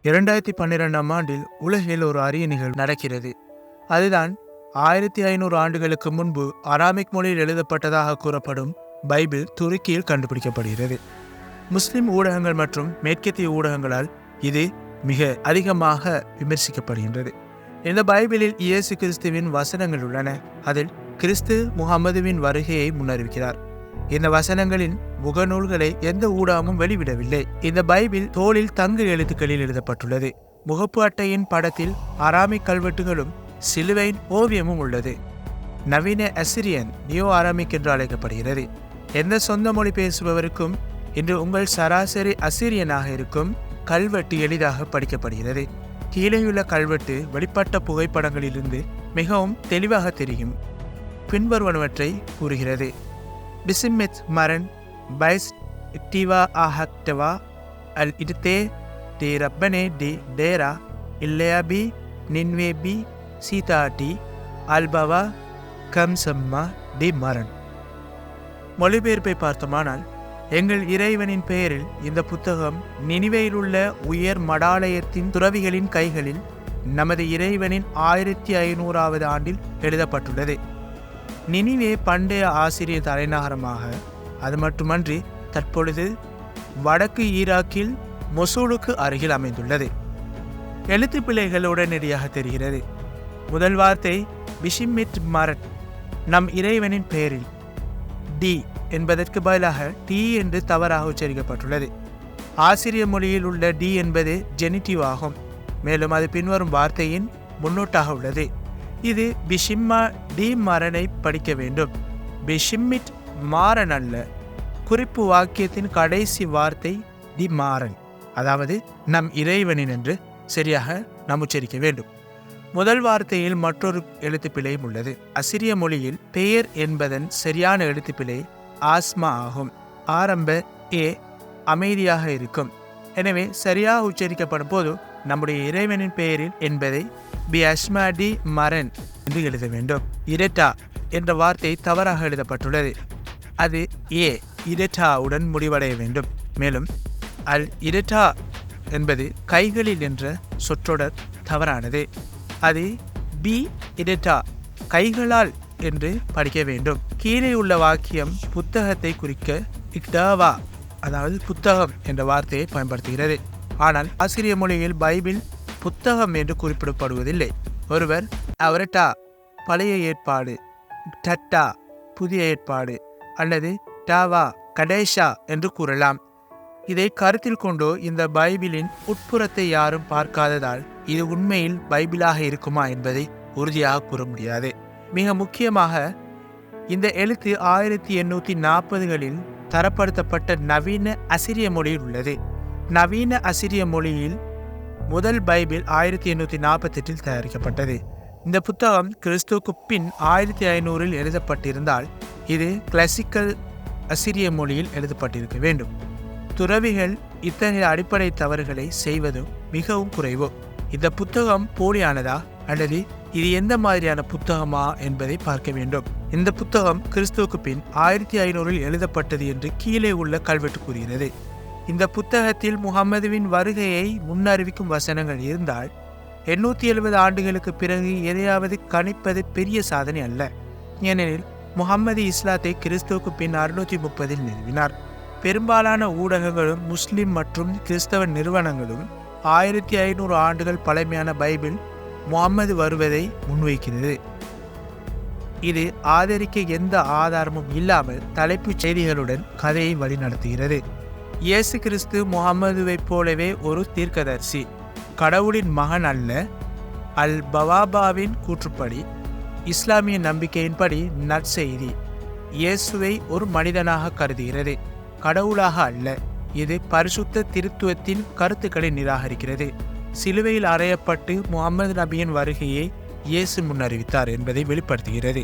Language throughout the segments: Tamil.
2012ஆம் ஆண்டில் உலகில் ஒரு அரிய நிகழ்வு நடக்கிறது. அதுதான் 1500 ஆண்டுகளுக்கு முன்பு அராமிக் மொழியில் எழுதப்பட்டதாக கூறப்படும் பைபிள் துருக்கியில் கண்டுபிடிக்கப்படுகிறது. முஸ்லிம் ஊடகங்கள் மற்றும் மேற்கத்திய ஊடகங்களால் இது மிக அதிகமாக விமர்சிக்கப்படுகின்றது. இந்த பைபிளில் இயேசு கிறிஸ்துவின் வசனங்கள் உள்ளன. அதில் கிறிஸ்து முகமதுவின் வருகையை முன்னறிவிக்கிறார். இந்த வசனங்களின் முகநூல்களை எந்த ஊடகமும் வெளிவிடவில்லை. இந்த பைபிள் தோளில் தங்க எழுத்துக்களில் எழுதப்பட்டுள்ளது. முகப்பு அட்டையின் படத்தில் அராமிக் கல்வெட்டுகளும் சிலுவையின் ஓவியமும் உள்ளது. நவீன அசிரியன் நியோ அராமிக் என்று அழைக்கப்படுகிறது. எந்த சொந்த மொழி பேசுபவருக்கும் இன்று உங்கள் சராசரி அசிரியனாக இருக்கும் கல்வெட்டு எளிதாக படிக்கப்படுகிறது. கீழேயுள்ள கல்வெட்டு வெளிப்பட்ட புகைப்படங்களிலிருந்து மிகவும் தெளிவாக தெரியும். பின்வருவனவற்றை கூறுகிறது. பிசிமித் மரன் பைஸ் இக்டிவா ஆஹக்டவா அல் இடுத்தே டி ரப்பனே டி டேரா இல்லையாபி நின்வேபி சீதாட்டி அல்பவா கம்சம்மா டி மரன். மொழிபெயர்ப்பை பார்த்தோமானால், எங்கள் இறைவனின் பெயரில் இந்த புத்தகம் நினிவேயில் உள்ள உயர் மடாலயத்தின் துறவிகளின் கைகளில் நமது இறைவனின் 1500ஆவது ஆண்டில் எழுதப்பட்டுள்ளது. நினிவே பண்டைய ஆசிரிய தலைநகரமாக, அது மட்டுமன்றி தற்பொழுது வடக்கு ஈராக்கில் மொசூலுக்கு அருகில் அமைந்துள்ளது. எழுத்து பிழைகள் உடனடியாக தெரிகிறது. முதல் வார்த்தை பிஷிமிட் மரட், நம் இறைவனின் பெயரில். டி என்பதற்கு பதிலாக டி என்று தவறாக உச்சரிக்கப்பட்டுள்ளது. ஆசிரிய மொழியில் உள்ள டி என்பது ஜெனிட்டிவ் ஆகும். மேலும் அது பின்வரும் வார்த்தையின் முன்னோட்டாக உள்ளது. இது பிஷிம்மா டி மரனை படிக்க வேண்டும். பிஷிமிட் மாறன் அல்ல. குறிப்பு வாக்கியத்தின் கடைசி வார்த்தை டி மாறன், அதாவது நம் இறைவனின் என்று சரியாக நாம் உச்சரிக்க வேண்டும். முதல் வார்த்தையில் மற்றொரு எழுத்துப்பிழையும் உள்ளது. அசிரிய மொழியில் பெயர் என்பதன் சரியான எழுத்துப்பிழை ஆஸ்மா ஆகும். ஆரம்ப ஏ அமைதியாக இருக்கும். எனவே சரியாக உச்சரிக்கப்படும் போது நம்முடைய இறைவனின் பெயரில் என்பதை பி அஸ்மா டி மரன் என்று எழுத வேண்டும். இரட்டா என்ற வார்த்தை தவறாக எழுதப்பட்டுள்ளது. அது ஏ இரட்டாவுடன் முடிவடைய வேண்டும். மேலும் அல் இரட்டா என்பது கைகளில் என்ற சொற்றொடர் தவறானது. அது பி இரட்டா கைகளால் என்று படிக்க வேண்டும். கீழே உள்ள வாக்கியம் புத்தகத்தை குறிக்க இக்டாவா, அதாவது புத்தகம் என்ற வார்த்தையை பயன்படுத்துகிறது. ஆனால் ஆசிரிய மொழியில் பைபிள் புத்தகம் என்று குறிப்பிடப்படுவதில்லை. ஒருவர் அவரட்டா பழைய ஏற்பாடு, டட்டா புதிய ஏற்பாடு அல்லது டாவா கடேஷா என்று கூறலாம். இதை கருத்தில் கொண்டு இந்த பைபிளின் உட்புறத்தை யாரும் பார்க்காததால் இது உண்மையில் பைபிளாக இருக்குமா என்பதை உறுதியாக கூற முடியாது. மிக முக்கியமாக இந்த எழுத்து 1840களில் தரப்படுத்தப்பட்ட நவீன அசிரிய மொழியில் உள்ளது. நவீன அசிரிய மொழியில் முதல் பைபிள் 1848 தயாரிக்கப்பட்டது. இந்த புத்தகம் கிறிஸ்துவுக்கு பின் 1500 எழுதப்பட்டிருந்தால் இது கிளாசிக்கல் அசிரிய மொழியில் எழுதப்பட்டிருக்க வேண்டும். துறவிகள் இத்தகைய அடிப்படை தவறுகளை செய்வது மிகவும் குறைவு. இந்த புத்தகம் போலியானதா அல்லது இது எந்த மாதிரியான புத்தகமா என்பதை பார்க்க வேண்டும். இந்த புத்தகம் கிறிஸ்துவுக்கு பின் 1500 எழுதப்பட்டது என்று கீழே உள்ள கல்வெட்டு கூறுகிறது. இந்த புத்தகத்தில் முகமதுவின் வருகையை முன்னறிவிக்கும் வசனங்கள் இருந்தால் 870 ஆண்டுகளுக்கு பிறகு எதையாவது கணிப்பது பெரிய சாதனை அல்ல. ஏனெனில் முகம்மது இஸ்லாத்தை கிறிஸ்துவுக்கு பின் 630 நிறுவினார். பெரும்பாலான ஊடகங்களும் முஸ்லிம் மற்றும் கிறிஸ்தவ நிறுவனங்களும் 1500 ஆண்டுகள் பழமையான பைபிள் முகம்மது வருவதை முன்வைக்கிறது. இது ஆதரிக்க எந்த ஆதாரமும் இல்லாமல் தலைப்புச் செய்திகளுடன் கதையை வழிநடத்துகிறது. இயேசு கிறிஸ்து முகம்மதுவைப் போலவே ஒரு தீர்க்கதரிசி, கடவுளின் மகன் அல்ல. அல் பவாபாவின் கூற்றுப்படி, இஸ்லாமிய நம்பிக்கையின்படி நற்செய்தி இயேசுவை ஒரு மனிதனாக கருதுகிறது, கடவுளாக அல்ல. இது பரிசுத்த திருத்துவத்தின் கருத்துக்களை நிராகரிக்கிறது. சிலுவையில் அறையப்பட்டு முகமது நபியின் வருகையை இயேசு முன்னறிவித்தார் என்பதை வெளிப்படுத்துகிறது.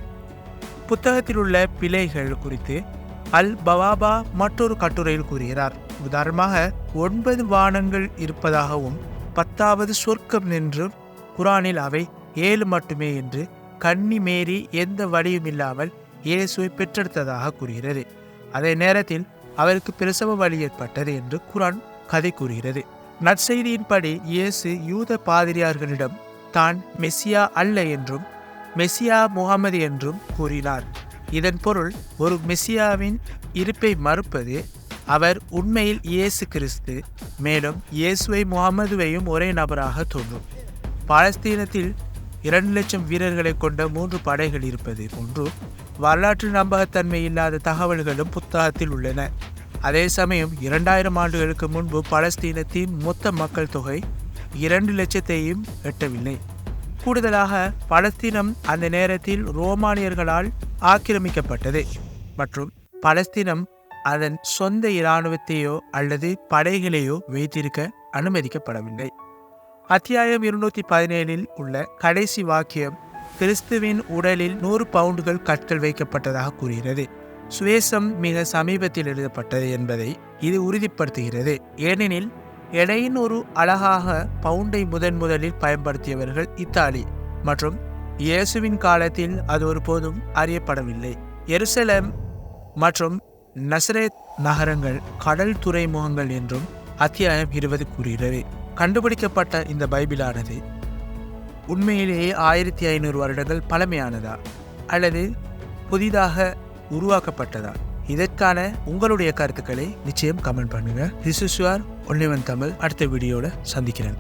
புத்தகத்தில் உள்ள பிழைகள் குறித்து அல் பவாபா மற்றொரு கட்டுரையில் கூறுகிறார். உதாரணமாக 9 வானங்கள் இருப்பதாகவும் 10வது சொர்க்கம் என்றும் குரானில் அவை 7 மட்டுமே என்று கன்னி மேரி எந்த வழியும் இல்லாமல் இயேசுவை பெற்றெடுத்ததாக கூறுகிறது. அதே நேரத்தில் அவருக்கு பிரசவ வலி ஏற்பட்டது என்று குரான் கதை கூறுகிறது. நற்செய்தியின்படி இயேசு யூத பாதிரியார்களிடம் தான் மெசியா அல்ல என்றும் மெசியா முகமது என்றும் கூறினார். இதன் பொருள் ஒரு மெசியாவின் இருப்பை மறுப்பது. அவர் உண்மையில் இயேசு கிறிஸ்து, மேலும் இயேசுவை முகமதுவையும் ஒரே நபராக தோன்றும். பாலஸ்தீனத்தில் 2 லட்சம் வீரர்களை கொண்ட 3 படைகள் இருப்பது போன்று வரலாற்று நம்பகத்தன்மை இல்லாத தகவல்களும் புத்தகத்தில் உள்ளன. அதே சமயம் 2000 ஆண்டுகளுக்கு முன்பு பலஸ்தீனத்தின் மொத்த மக்கள் தொகை 2 லட்சத்தையும் எட்டவில்லை. கூடுதலாக பலஸ்தீனம் அந்த நேரத்தில் ரோமானியர்களால் ஆக்கிரமிக்கப்பட்டது மற்றும் பலஸ்தீனம் அதன் சொந்த இராணுவத்தையோ அல்லது படைகளையோ வைத்திருக்க அனுமதிக்கப்படவில்லை. அத்தியாயம் 217 உள்ள கடைசி வாக்கியம் கிறிஸ்துவின் உடலில் 100 பவுண்டுகள் கற்கள் வைக்கப்பட்டதாக கூறுகிறது. சுவேசம் மிக சமீபத்தில் எழுதப்பட்டது என்பதை இது உறுதிப்படுத்துகிறது. ஏனெனில் எடையின் ஒரு அழகாக பவுண்டை முதலில் பயன்படுத்தியவர்கள் இத்தாலி மற்றும் இயேசுவின் காலத்தில் அது ஒருபோதும் அறியப்படவில்லை. எருசலேம் மற்றும் நசரேத் நகரங்கள் கடல் துறைமுகங்கள் என்றும் அத்தியாயம் 20 கூறுகிறது. கண்டுபிடிக்கப்பட்ட இந்த பைபிளானது உண்மையிலேயே 1500 வருடங்கள் பழமையானதா அல்லது புதிதாக உருவாக்கப்பட்டதா? இதற்கான உங்களுடைய கருத்துக்களை நிச்சயம் கமெண்ட் பண்ணுங்க. This is your only one Tamil. அடுத்த வீடியோவில் சந்திக்கிறேன்.